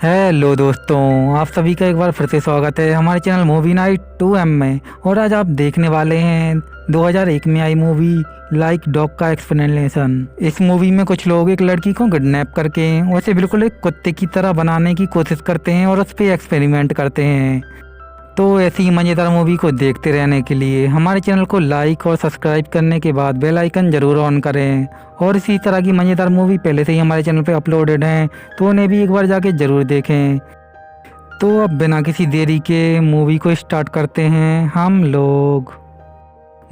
Hello दोस्तों, आप सभी का एक बार फिर से स्वागत है हमारे चैनल मूवी नाइट 2M में। और आज आप देखने वाले हैं 2001 में आई मूवी लाइक डॉग का एक्सप्लेनेशन। इस मूवी में कुछ लोग एक लड़की को किडनैप करके उसे बिल्कुल एक कुत्ते की तरह बनाने की कोशिश करते हैं और उस पर एक्सपेरिमेंट करते हैं। तो ऐसी ही मज़ेदार मूवी को देखते रहने के लिए हमारे चैनल को लाइक और सब्सक्राइब करने के बाद बेल आइकन ज़रूर ऑन करें। और इसी तरह की मज़ेदार मूवी पहले से ही हमारे चैनल पे अपलोडेड हैं, तो उन्हें भी एक बार जाके ज़रूर देखें। तो अब बिना किसी देरी के मूवी को स्टार्ट करते हैं हम लोग।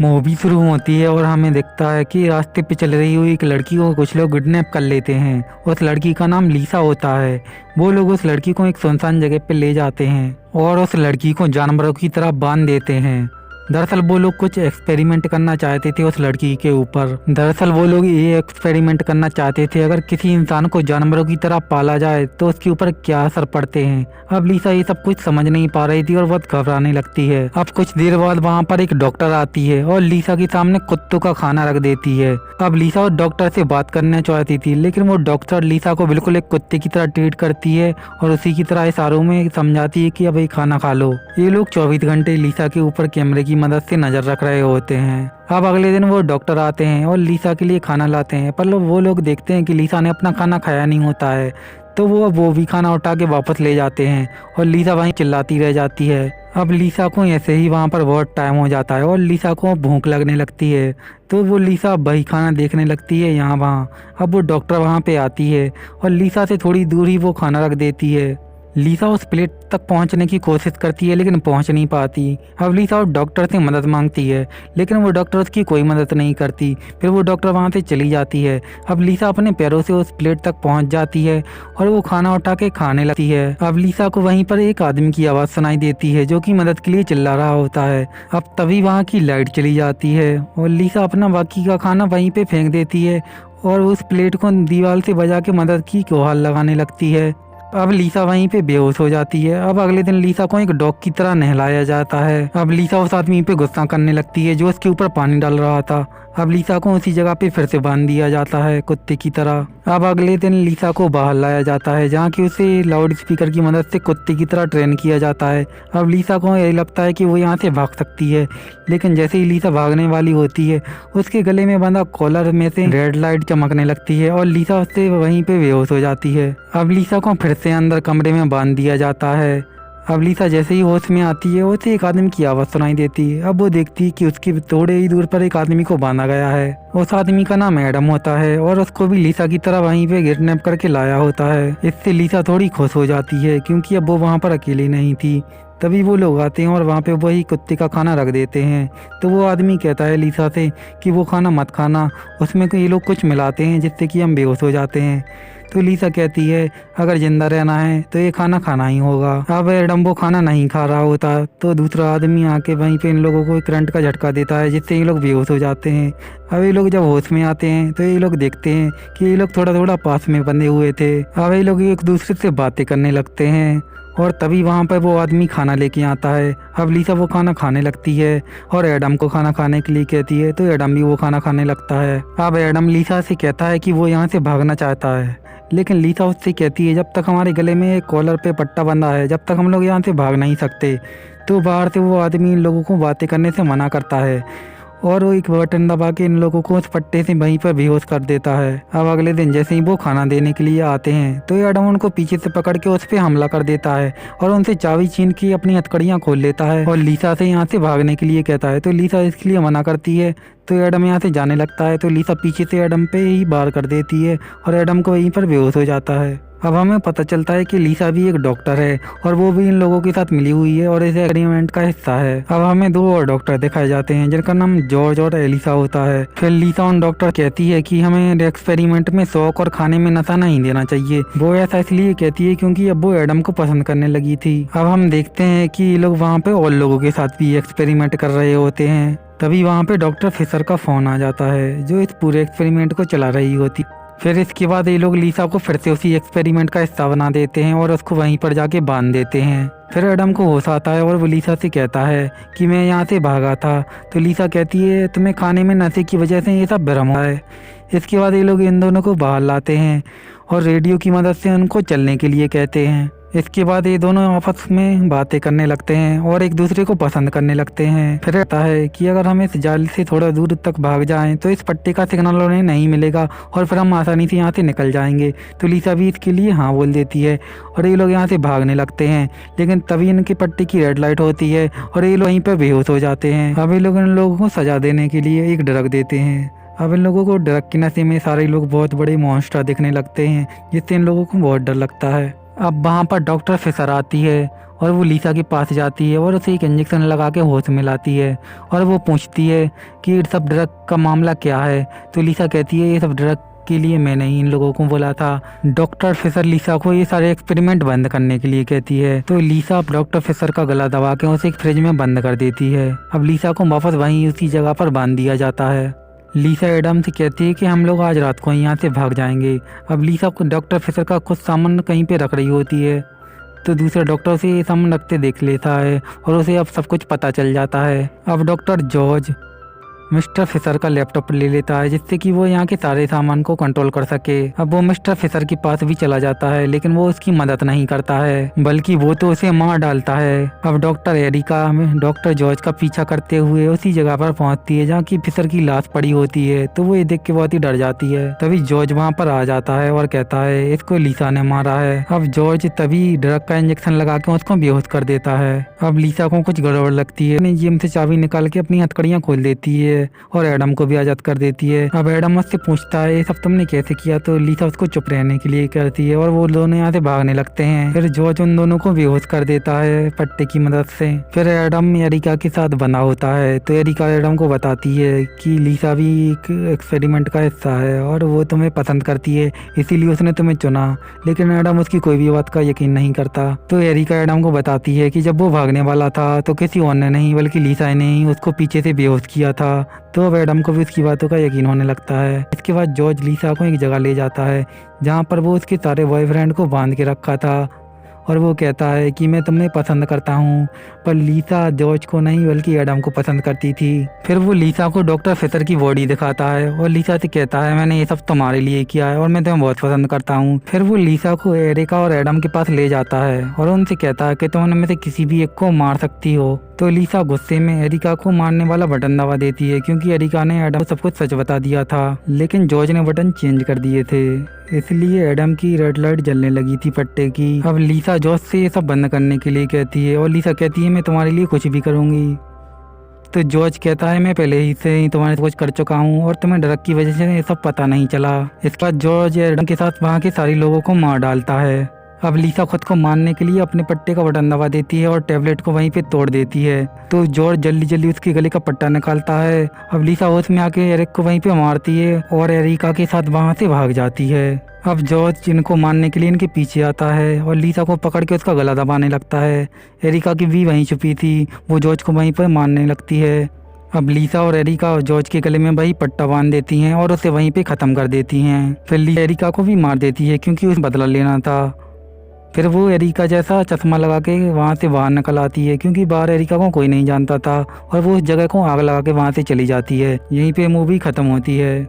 मूवी शुरू होती है और हमें दिखता है कि रास्ते पे चल रही हुई एक लड़की को कुछ लोग किडनैप कर लेते हैं। उस लड़की का नाम लीसा होता है। वो लोग उस लड़की को एक सुनसान जगह पे ले जाते हैं और उस लड़की को जानवरों की तरह बांध देते हैं। दरअसल वो लोग कुछ एक्सपेरिमेंट करना चाहते थे उस लड़की के ऊपर। दरअसल वो लोग ये एक्सपेरिमेंट करना चाहते थे अगर किसी इंसान को जानवरों की तरह पाला जाए तो उसके ऊपर क्या असर पड़ते हैं। अब लीसा ये सब कुछ समझ नहीं पा रही थी और बहुत घबराने लगती है। अब कुछ देर बाद वहाँ पर एक डॉक्टर आती है और लीसा के सामने कुत्तों का खाना रख देती है। अब लीसा उस डॉक्टर से बात करना चाहती थी, लेकिन वो डॉक्टर लीसा को बिल्कुल एक कुत्ते की तरह ट्रीट करती है और उसी की तरह इशारों में समझाती है कि अब ये खाना खा लो। ये लोग 24 घंटे लीसा के ऊपर कैमरे की मदद से नजर रख रहे होते हैं। अब अगले दिन वो डॉक्टर आते हैं और लीसा के लिए खाना लाते हैं, पर वो लोग देखते हैं कि लीसा ने अपना खाना खाया नहीं होता है, तो वो भी खाना उठा के वापस ले जाते हैं और लीसा वहीं चिल्लाती रह जाती है। अब लीसा को ऐसे ही वहाँ पर बहुत टाइम हो जाता है और लीसा को भूख लगने लगती है, तो वो लीसा वही खाना देखने लगती है यहाँ वहाँ। अब वो डॉक्टर वहाँ पे आती है और लीसा से थोड़ी दूर ही वो खाना रख देती है। लीसा उस प्लेट तक पहुंचने की कोशिश करती है लेकिन पहुंच नहीं पाती। अब लीसा उस डॉक्टर से मदद मांगती है, लेकिन वो डॉक्टर उसकी कोई मदद नहीं करती। फिर वो डॉक्टर वहां से चली जाती है। अब लीसा अपने पैरों से उस प्लेट तक पहुंच जाती है और वो खाना उठा के खाने लगती है। अब लीसा को वहीं पर एक आदमी की आवाज़ सुनाई देती है जो कि मदद के लिए चिल्ला रहा होता है। अब तभी वहाँ की लाइट चली जाती है और लीसा अपना बाकी का खाना वहीं पे फेंक देती है और उस प्लेट को दीवार से बजा के मदद की गुहार लगाने लगती है। अब लीसा वहीं पे बेहोश हो जाती है। अब अगले दिन लीसा को एक डॉग की तरह नहलाया जाता है। अब लीसा उस आदमी पे गुस्सा करने लगती है जो उसके ऊपर पानी डाल रहा था। अब लीसा को उसी जगह पे फिर से बांध दिया जाता है कुत्ते की तरह। अब अगले दिन लीसा को बाहर लाया जाता है जहाँ की उसे लाउड स्पीकर की मदद से कुत्ते की तरह ट्रेन किया जाता है। अब लीसा को यही लगता है कि वो यहाँ से भाग सकती है, लेकिन जैसे ही लीसा भागने वाली होती है उसके गले में बंधा कॉलर में से रेड लाइट चमकने लगती है और लीसा उससे वहीं पे बेहोश हो जाती है। अब लीसा को फिर से अंदर कमरे में बांध दिया जाता है। अब लीसा जैसे ही होश में आती है उसे एक आदमी की आवाज़ सुनाई देती है। अब वो देखती है कि उसके थोड़े ही दूर पर एक आदमी को बांधा गया है। उस आदमी का नाम एडम होता है और उसको भी लीसा की तरह वहीं पे किडनैप करके लाया होता है। इससे लीसा थोड़ी खुश हो जाती है क्योंकि अब वो वहाँ पर अकेली नहीं थी। तभी वो लोग आते हैं और वहाँ पे वही कुत्ते का खाना रख देते हैं। तो वो आदमी कहता है लीसा से कि वो खाना मत खाना, उसमें ये लोग कुछ मिलाते हैं जिससे कि हम बेहोश हो जाते हैं। तो लीसा कहती है अगर जिंदा रहना है तो ये खाना खाना ही होगा। अब एडम वो खाना नहीं खा रहा होता तो दूसरा आदमी आके वहीं पे इन लोगों को करंट का झटका देता है जिससे ये लोग बेहोश हो जाते हैं। अब ये लोग जब होश में आते हैं तो ये लोग देखते हैं कि ये लोग थोड़ा थोड़ा पास में बंधे हुए थे। अब ये लोग एक दूसरे से बातें करने लगते हैं और तभी वहाँ पर वो आदमी खाना लेके आता है। अब लीसा वो खाना खाने लगती है और एडम को खाना खाने के लिए कहती है, तो एडम भी वो खाना खाने लगता है। अब एडम लीसा से कहता है कि वो यहाँ से भागना चाहता है, लेकिन लीसा उससे कहती है जब तक हमारे गले में एक कॉलर पे पट्टा बंधा है जब तक हम लोग यहाँ से भाग नहीं सकते। तो बाहर से वो आदमी इन लोगों को बातें करने से मना करता है और वो एक बटन दबा के इन लोगों को उस पट्टे से वहीं पर बेहोश कर देता है। अब अगले दिन जैसे ही वो खाना देने के लिए आते हैं तो एडम उनको पीछे से पकड़ के उस पर हमला कर देता है और उनसे चाबी छीन के अपनी हथकड़ियाँ खोल लेता है और लीसा से यहाँ से भागने के लिए कहता है। तो लीसा इसके लिए मना करती है तो एडम यहाँ से जाने लगता है। तो लीसा पीछे से एडम पे ही वार कर देती है और एडम को वहीं पर बेहोश हो जाता है। अब हमें पता चलता है कि लीसा भी एक डॉक्टर है और वो भी इन लोगों के साथ मिली हुई है और इस एक्सपेरिमेंट का हिस्सा है। अब हमें 2 और डॉक्टर दिखाए जाते हैं जिनका नाम जॉर्ज और एलिसा होता है। फिर लीसा उन डॉक्टर कहती है कि हमें एक्सपेरिमेंट में शौक और खाने में नशा नहीं देना चाहिए। वो ऐसा इसलिए कहती है क्योंकि अब वो एडम को पसंद करने लगी थी। अब हम देखते हैं कि ये लोग वहाँ पे और लोगों के साथ भी एक्सपेरिमेंट कर रहे होते हैं। तभी वहाँ पे डॉक्टर फिशर का फोन आ जाता है जो इस पूरे एक्सपेरिमेंट को चला रही होती। फिर इसके बाद ये लोग लीसा को फिर से उसी एक्सपेरिमेंट का हिस्सा बना देते हैं और उसको वहीं पर जाके बांध देते हैं। फिर एडम को होश आता है और वो लीसा से कहता है कि मैं यहाँ से भागा था। तो लीसा कहती है तुम्हें खाने में नशे की वजह से ये सब भ्रम हुआ है। इसके बाद ये लोग इन दोनों को बाहर लाते हैं और रेडियो की मदद से उनको चलने के लिए कहते हैं। इसके बाद ये दोनों आपस में बातें करने लगते हैं और एक दूसरे को पसंद करने लगते हैं। फिर कहता है कि अगर हम इस जाल से थोड़ा दूर तक भाग जाएं तो इस पट्टी का सिग्नल उन्हें नहीं मिलेगा और फिर हम आसानी से यहाँ से निकल जाएंगे। तो लिसा भी इसके लिए हाँ बोल देती है और ये लोग यहाँ से भागने लगते हैं। लेकिन तभी इनकी पट्टी की रेड लाइट होती है और ये लोग वहीं पर बेहोश हो जाते हैं। अब ये लोग इन लोगों को सजा देने के लिए एक ड्रग देते हैं। अब इन लोगों को ड्रग के नशे में सारे लोग बहुत बड़े मॉन्स्टर दिखने लगते हैं, जिससे इन लोगों को बहुत डर लगता है। अब वहाँ पर डॉक्टर फिशर आती है और वो लिसा के पास जाती है और उसे एक इंजेक्शन लगा के होश में लाती है और वो पूछती है कि ये सब ड्रग का मामला क्या है। तो लिसा कहती है ये सब ड्रग के लिए मैंने इन लोगों को बोला था। डॉक्टर फिशर लिसा को ये सारे एक्सपेरिमेंट बंद करने के लिए कहती है। तो लिसा अब डॉक्टर फिशर का गला दबा के उसे एक फ्रिज में बंद कर देती है। अब लिसा को वापस वहीं उसी जगह पर बांध दिया जाता है। लिसा एडम से कहती है कि हम लोग आज रात को यहाँ से भाग जाएंगे। अब लिसा को डॉक्टर फिशर का कुछ सामान कहीं पे रख रही होती है, तो दूसरा डॉक्टर उसे ये सामान रखते देख लेता है और उसे अब सब कुछ पता चल जाता है। अब डॉक्टर जॉर्ज मिस्टर फिशर का लैपटॉप ले लेता है, जिससे कि वो यहाँ के सारे सामान को कंट्रोल कर सके। अब वो मिस्टर फिशर के पास भी चला जाता है, लेकिन वो उसकी मदद नहीं करता है, बल्कि वो तो उसे मार डालता है। अब डॉक्टर एरिका डॉक्टर जॉर्ज का पीछा करते हुए उसी जगह पर पहुंचती है जहाँ की फिशर की लाश पड़ी होती है। तो वो ये देख के बहुत ही डर जाती है। तभी जॉर्ज वहाँ पर आ जाता है और कहता है इसको लिसा ने मारा है। अब जॉर्ज तभी ड्रग का इंजेक्शन लगा के उसको बेहोश कर देता है। अब लिसा को कुछ गड़बड़ लगती है, जेब से चाबी निकाल के अपनी हथकड़ियाँ खोल देती है और एडम को भी आजाद कर देती है। अब एडम उससे पूछता है ये सब तुमने कैसे किया। तो लिसा उसको चुप रहने के लिए कहती है और वो दोनों यहाँ से भागने लगते हैं। फिर जॉर्ज उन दोनों को बेहोश कर देता है पट्टे की मदद से। फिर एडम एरिका के साथ बना होता है, तो एरिका एडम को बताती है कि लिसा भी एक एक्सपेरिमेंट का हिस्सा है और वो तुम्हें पसंद करती है, इसीलिए उसने तुम्हें चुना। लेकिन एडम उसकी कोई भी बात का यकीन नहीं करता। तो एरिका एडम को बताती है कि जब वो भागने वाला था तो किसी और ने नहीं बल्कि लिसा ने ही उसको पीछे से बेहोश किया था। तो अब एडम को भी उसकी बातों का यकीन होने लगता है। इसके बाद जॉर्ज लिसा को एक जगह ले जाता है जहाँ पर वो उसके सारे बॉयफ्रेंड को बांध के रखा था और वो कहता है कि मैं तुम्हें पसंद करता हूँ। पर लिसा जॉर्ज को नहीं बल्कि एडम को पसंद करती थी। फिर वो लिसा को डॉक्टर फिशर की बॉडी दिखाता है और लिसा से कहता है मैंने ये सब तुम्हारे लिए किया है और मैं तुम्हें बहुत पसंद करता हूँ। फिर वो लिसा को एरिका और एडम के पास ले जाता है और उनसे कहता है कि तुम उनमें से किसी भी एक को मार सकती हो। तो लिसा गुस्से में एरिका को मारने वाला बटन दबा देती है, क्योंकि एरिका ने एडम को सब कुछ सच बता दिया था, लेकिन जॉर्ज ने बटन चेंज कर दिए थे, इसलिए एडम की रेड लाइट जलने लगी थी पट्टे की। अब लिसा जॉर्ज से ये सब बंद करने के लिए कहती है और लिसा कहती है मैं तुम्हारे लिए कुछ भी करूंगी। तो जॉर्ज कहता है मैं पहले ही से ही तुम्हारे कुछ कर चुका हूँ और तुम्हें ड्रग की वजह से ये सब पता नहीं चला। इसके बाद जॉर्ज एडम के साथ वहाँ के सारे लोगों को मार डालता है। अब लिसा खुद को मारने के लिए अपने पट्टे का बटन दबा देती है और टैबलेट को वहीं पे तोड़ देती है। तो जॉर्ज जल्दी जल्दी उसके गले का पट्टा निकालता है। अब लिसा होश में आके एरिक को वहीं पे मारती है और एरिका के साथ वहाँ से भाग जाती है। अब जॉर्ज इनको मारने के लिए इनके पीछे आता है और लिसा को पकड़ के उसका गला दबाने लगता है। एरिका की भी वहीं छुपी थी, वो जॉर्ज को वहीं पर मारने लगती है। अब लिसा और एरिका जॉर्ज के गले में वही पट्टा बांध देती हैं और उसे वहीं पे ख़त्म कर देती हैं। फिर एरिका को भी मार देती है क्योंकि उसे बदला लेना था। फिर वो एरिका जैसा चश्मा लगा के वहाँ से बाहर निकल आती है, क्योंकि बाहर एरिका को कोई नहीं जानता था, और वो उस जगह को आग लगा के वहाँ से चली जाती है। यहीं पे मूवी ख़त्म होती है।